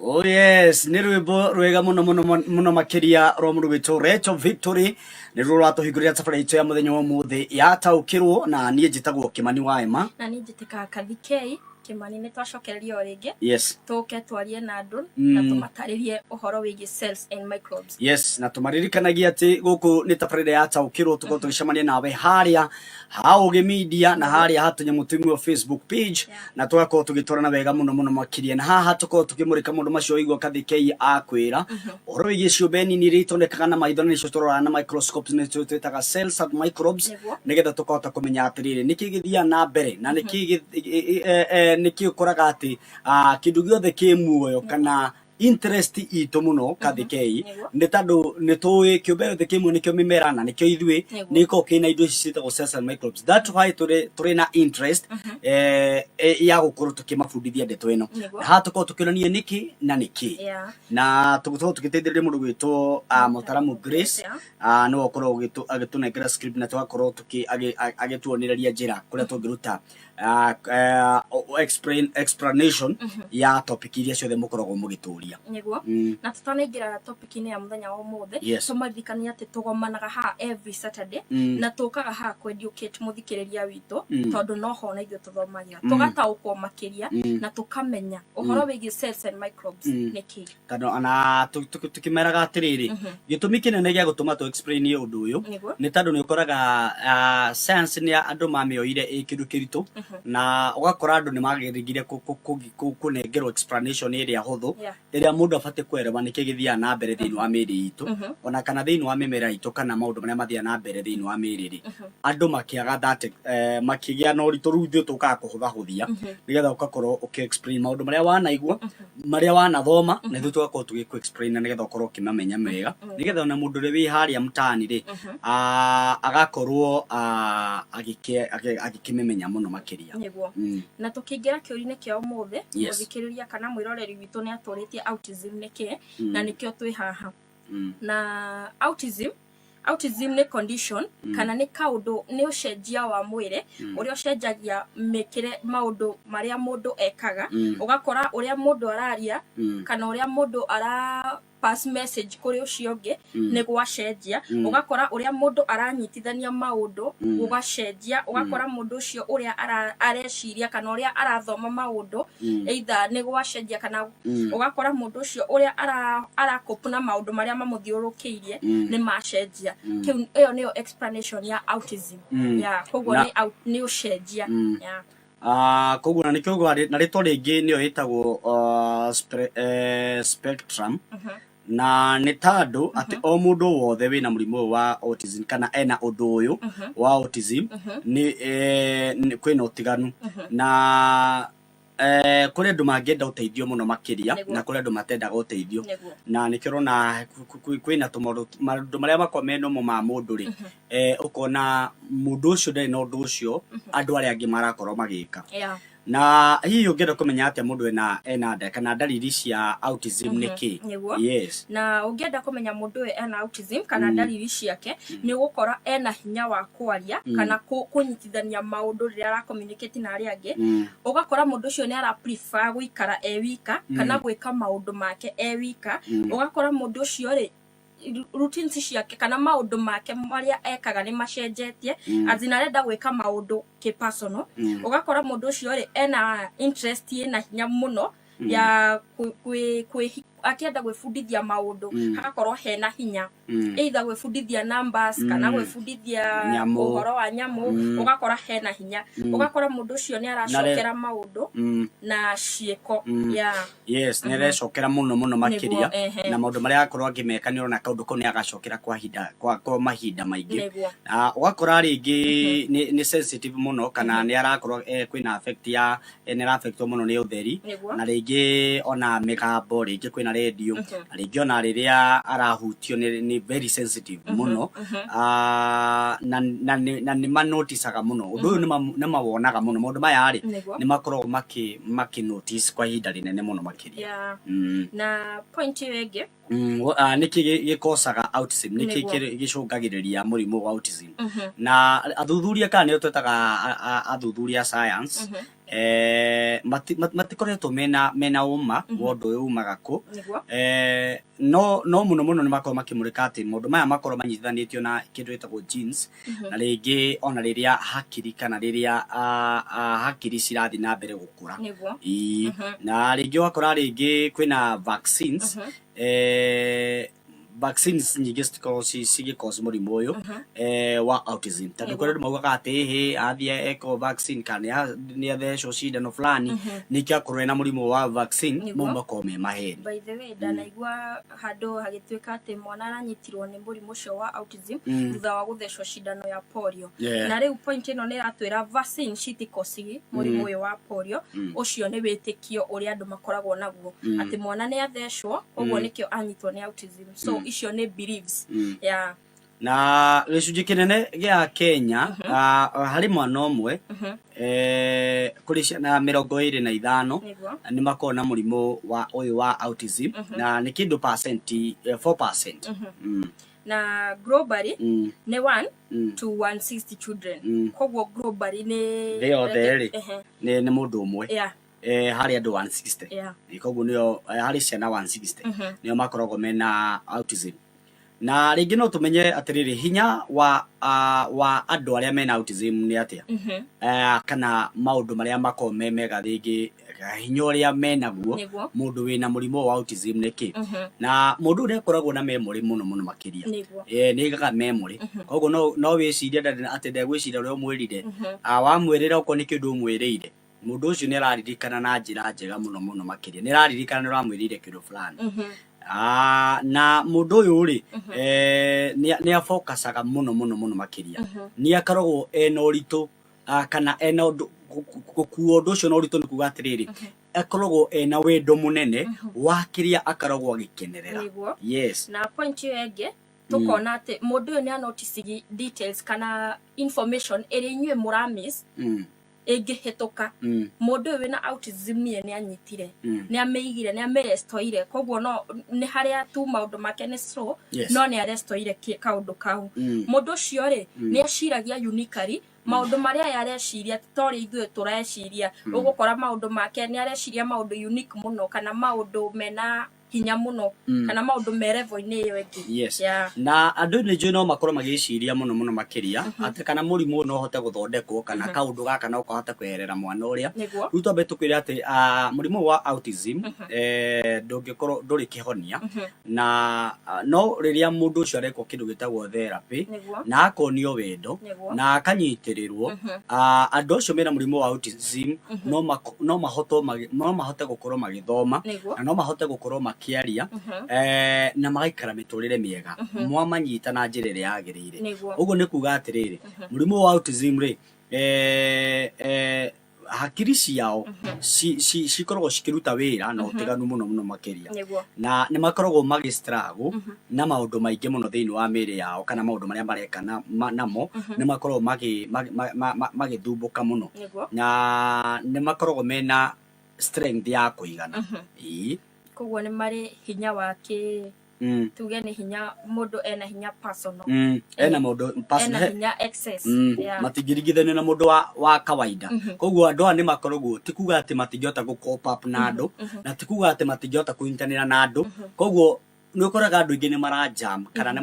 Oh yes, ni rwimbo rwega muno makiria rwa mundu witwo Rachel Victory ni rwo rwatuhingurira safari itu ya muthenya wa muthi yataukirwo na nie njitagwo Kimani wa Emma na nie njitikaga Kathikei Kimani ni twacokereria o ringi yes tuke twarie na andu na tumataririe uhoro wigi cells and microbes yes na tumaririkanagia ati guku ni tabarire yataukirwo tuko tugicemania nawe haria hauge media na haria hatunyamutimwe wa Facebook page na twako tugitorana wega muno makiria na haha tuko tukimurika mundu macio igwa Kathikei akwira uhoro wigi ciubeni ni ritondekaga na maitho ni cio turora na microscopes ni cio twitaga cells and microbes nigetha tukahota kumenya atiriri niki githia na mbere na niki niki ukoraga ati kindu giothe ki muoyo kana interest itu muno Kathikei ni tandu ni tuwi kiumbe yothe kimwe nikio mimera na nikio ithwe niko kina indo ici citagwo cells and microbes. That's why turi na interest ya gukorwo tukimabundithia ndeto ino ha tukorwo tukionania niki na niki na tukorwo tukiteithĩrĩria mundu gwitwo Mutaramu Grace no okorwo agitunengera script na tugakorwo agituoneraria njira kuria tungiruta explanation ya topic iria ciothe mukoragwo mugituria niguo na tutanengira topic ini ya muthenya wa muthe tumathikania ati tugomanaga ha every Saturday na tukaga ha ku educate muthikiriria witu tondu no ho na ithu tuthomagira tugataukwo makiria na tukamenya uhoro wigi cells and microbes niki kana ana tukimeraga atiriri gitumi kinene gia gutuma tu explain undu uyu ni tondu ni ukoraga science ni andu mamioire ikindu kiritu na ugakora andu ni magirigire kunengerwo explanation iria huthu iria mundu afate kwerewa niki githia na mbere thiini wa miri itu ona kana thiini wa mimera itu kana maundu maria mathia na mbere thiini wa miri andu makiaga that makigia no ritu ruthu tukaga kuhuthahuthia nigetha ugakorwo uki-explain maundu maria wanaigua maria wanathoma na ithu tugakorwo tugiku explain nigetha ukorwo ukimamenya mega nigetha ona mundu ri wi haria mtaani ri agakorwo agikimemenya muno makiria na tukingira kiuri-ini kia umuthe muthikiriria kana mwiroreri witu ni aturitie autism niki na nikio twi haha na autism ni condition kana ni kaundu ni ucenjia wa mwire uria ucenjagia mikire maundu maria mundu ekaga ugakora uria mundu araria kana uria mundu ara pass message kuri ucio ungi ni gwacenjia ugakora uria mundu aranyitithania maundu ugacenjia ugakora mundu ucio uria areciria kana uria arathoma maundu either ni gwacenjia kana ugakora mundu ucio uria arakopuna maundu maria mamuthiurukiirie ni macenjia kiu iyo niyo explanation ya autism koguo ni ucenjia koguo na nikio na rito ringi niyo itagwo spectrum na ni tandu ati o mundu wothe wina murimu wa autism kana ena undu uyu wa autism ni kwina utiganu na kuri andu mangienda uteithio muno makiria na kuri andu matendaga uteithio na nikirona kwina maundu maria makomeno ma mundu ri ukona mundu ucio ndari na undu ucio andu aria angi marakorwo magika na hiyo ungienda kumenya atia mundu ena kana dalili cia autism niki yes na ungienda kumenya mundu ena autism kana dalili ciake ni gukora ena hinya wa kwaria kana kunyitithania maundu ria ara communicate na aria angi ugakora mundu ucio ni ara prefer guikara wika kana gwika maundu make wika ugakora mundu ucio ri routines ciake kana maundu make maria ekaga ni macenjetie azina renda gwika maundu ki personal ugakora mundu ucio ri ena interest na hinya muno ya akienda gwibundithia maundu hagakorwo hena hinya either gwibundithia numbers kana gwibundithia uhoro wa nyamu ugakora hena hinya ugakora mundu ucio ni aracokera maundu na cieko yes ni aracokera muno makiria na maundu maria akorwo agimeka ni urona kaundu ko ni agacokera kwa mahinda maingi ugakora ringi ni sensitive muno kana ni arakorwo kwina affect ya ni affect muno ni utheri na ringi ona migambo ringi kwina radio ringi ona riria arahutio ni very sensitive muno na ni manoticaga muno undu uyu ni mawonaga muno maundu maya ri ni makorwo maki notice kwa ihinda rinene muno makiria na point iyo ingi niki gikosaga autism niki gicungagiriria murimu wa autism na athuthuria kana nio twetaga athuthuria science matikoretwo mena uma wondu uyu umaga ku no muno ni makorwo makimurika ati mundu maya makorwo manyitithanitio na kindu gitagwo genes na ringi ona riria hakiri kana riria hakiri cirathi na mbere gukura na ringi wakora ringi kwina vaccines vaccines nyingi cigicause murimu uyu wa autism tondu kuri maugaga ati athie eko vaccine kana ni athecwo cindano fulani nikio akorwo na murimu wa vaccine maumako me maheni. By the way ndanaigua handu hagituika ati mwana aranyitirwo ni murimu ucio wa autism thutha wa guthecwo cindano ya polio na riu point ino ni ratwira vaccine citikosi murimu uyu wa polio ucio ni witikio uri andu makoragwo naguo ati mwana ni athecwo uguo nikio anyitwo ni autism so icio ni beliefs na gicunji kinene gia Kenya hari mwana umwe kuri ciana 25 ni makona murimu wa uyu wa autism na ni kindu percent 4% na globally ni 1 to 160 children kogwo globally ni mundu umwe hari andu 160 kogwo nio hari ciana 160 nio makoragwo mena autism na ringi no tumenye atiriri hinya wa andu aria mena autism ni atia kana maundu maria mako mega ringi hinya uria menaguo mundu wina murimu wa autism niki na mundu uria koragwo na memory muno makiria ni gaga memory koguo no wiciria ati ndegwiciria uria mwirire wamwirira uko ni kindu mwirire mundu ucio ni araririkana na njira njega muno makiria ni araririkana ni uramwirire kindu fulani na mundu uyu ri ni afocusaga muno makiria ni akarogwo ena uritu kana ena gukuo undu ucio na uritu ni kuga atiriri akorogwo ena wendo munene wa kiria akarogwo agikenerera yes na point yenge tukona ati mundu uyu ni anotice details kana information iri inywe muramis ingihituka mundu uyu wina autism ni anyitire ni ameigire ni amerestoire kogwo no ni haria tu maundu make ni slow no ni arestoire kaundu kau mundu ucio ri ni aciragia uniquely maundu maria yareciria tori ithuĩ tureciria ugukora maundu make ni areciria maundu unique muno kana maundu mena hinya muno kana maundu merevo ini iyo engi na andu ni njui no makorwo magiciria muno makiria ati kana murimu no hote guthondekwo kana kaundu gaka no kahota kweherera mwana uria riu twambe tukwire ati murimu wa autism ndungikorwo nduri kihonia na no riria mundu ucio arekwo kindu gitagwo therapy na akonio wendo na akanyitirirwo andu acio mena murimu wa autism no mahote gukorwo magithoma na no mahote gukorwo kiaria na magaikara miturire miega mwamanyita na njira iria yagirire uguo ni kuga atiriri murimu wa autism ri hakiri ciao cikoragwo cikiruta wira na utiganu muno makiria na ni makoragwo magistruggle na maundu maingi muno thiini wa miri yao kana maundu maria marekana namo ni makoragwo magithumbuka muno na ni makoragwo mena strength ya kuigana kogwo ni mari hinya wake tuge ni hinya mundu ena hinya personal ena mundu personal ena hinya excess matingirigithane na mundu wa kawaida kogwo andu ni makoragwo tikuga ati matingihota gucope up na andu na tikuga ati matingihota kuintanira na andu kogwo ni ukoraga andu ingi ni marajam kana ni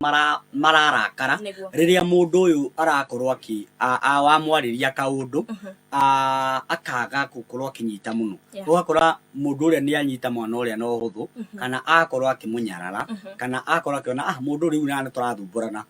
mararakara riria mundu uyu arakorwo wamwariria kaundu akaga gukorwo akinyita muno ugakora mundu uria ni anyita mwana uria no huthu kana akorwo akimunyarara kana akorwo akiona mundu riu nani turathumburana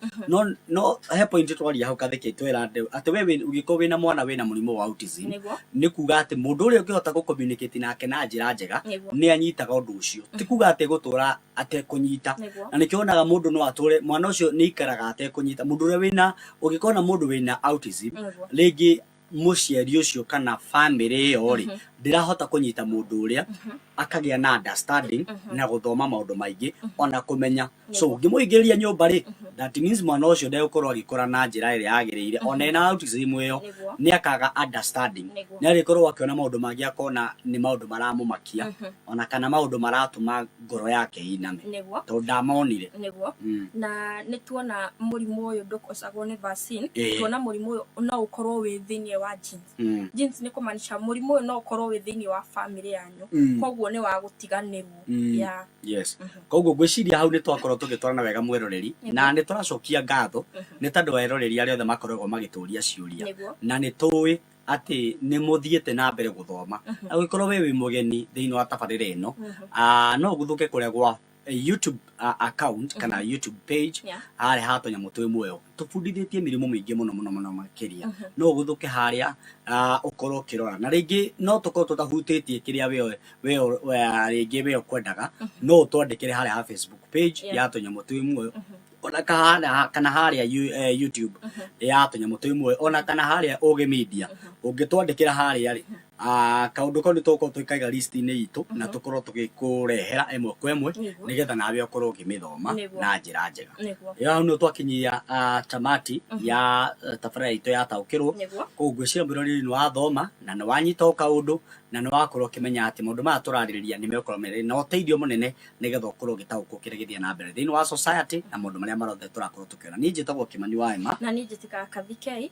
no he point twaria hau katheke twira ati we ugiko wina mwana wina murimu wa autism ni kuga ati mundu uria ukihota gu communicate nake na njira njega ni anyitaga undu ucio ti kuga ati gutura ate kunyita na nikionaga mundu no ature mwana ucio ni ikaraga ate kunyita mundu uria wina ugikona mundu wina autism ringi muciari ucio kana family yo ri ndirahota kunyita mundu uria akagia na understanding na guthoma maundu maingi ona kumenya so ngimuingiriria nyumba ri that means mwana ucio ndegukorwo agikora na njira iri yagirire ona ina autism iyo ni akaga understanding ni arikorwo akiona maundu mangi akona ni maundu maramumakia ona kana maundu maratuma ngoro yake iname to ndamonire na ni tuona murimu uyu ndukosagwo ni vaccine tuona murimu uyu no ukorwo wi thiini wa genes genes ni kumanisha murimu uyu no ukorwo wi thiini wa family yanyu koguo ni wa gutiganirwo yes koguo gwiciria hau ni twakorwo tugitwarana wega mwiroreri na ni turacokia ngatho ni tondu weroreri aria othe makoragwo magituria ciuria na ni tuwi ati ni muthiete na mbere guthoma agikorwo we wi mugeni thiini wa tabarira ino no guthuke kuria gwa YouTube account kana YouTube page hari hatonya mutwe mweyo tufundithĩtie mĩrimũ mĩingĩ mũno makĩria no guthuke haria ukorwo kirora na ringi no tukorwo tutahutĩtie kiria we ringi we kwendaga no twandĩkĩre haria ha Facebook page ya tonya mutwe mweyo ona kana haria YouTube ya tonya mutwe mweyo ona kana haria Oge Media ungitwandĩkĩra haria ri kaundu ko ni tuko tuikaiga list ni itu na tukorwo tugikurehera emwe kwa emwe nigetha nawe ukorwo ukimithoma na njira njega ya no twakinyia tamati ya tabarĩra itu ya taukirwo koguo cia mbirori ni wathoma na ni wanyita kaundu na ni wakorwo ukimenya ati maundu ma turaririria ni mekorwo mere na uteithio munene nigetha ukorwo gitaukwo kirigithia na mbere thiini wa society na maundu maria marothe turakorwo tukiona ni njitagwo Kimani wa Emma na ni njitika Kathikei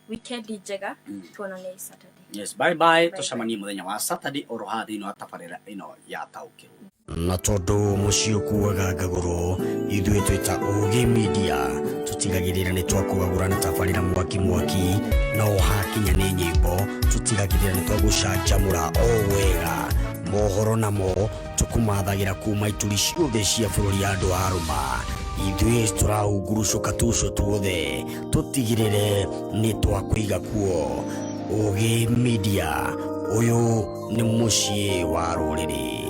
weekend njega tuonane Saturday. Yes, bye tucemanie muthenya wa Saturday oroha thiini wa tabarĩra ino ya taukirwo na tondu muciĩ kuaga ngagũrwo ithuĩ twĩta Oge Media tutigagĩrĩra nĩ twakũgagũra na tabarĩra mwaki no hakinya nĩ nyĩmbo tutigagĩrĩra nĩ twagũcanjamũra o wega mohoro namo tukumathagĩra kuma ituri ciothe cia bũrũri andũ a rũma ithuĩ tũrahungurucũka tuco tuothe tutigĩrĩre nĩ twakũiga kuo Oge Media uyu ni muciĩ wa rũrĩrĩ.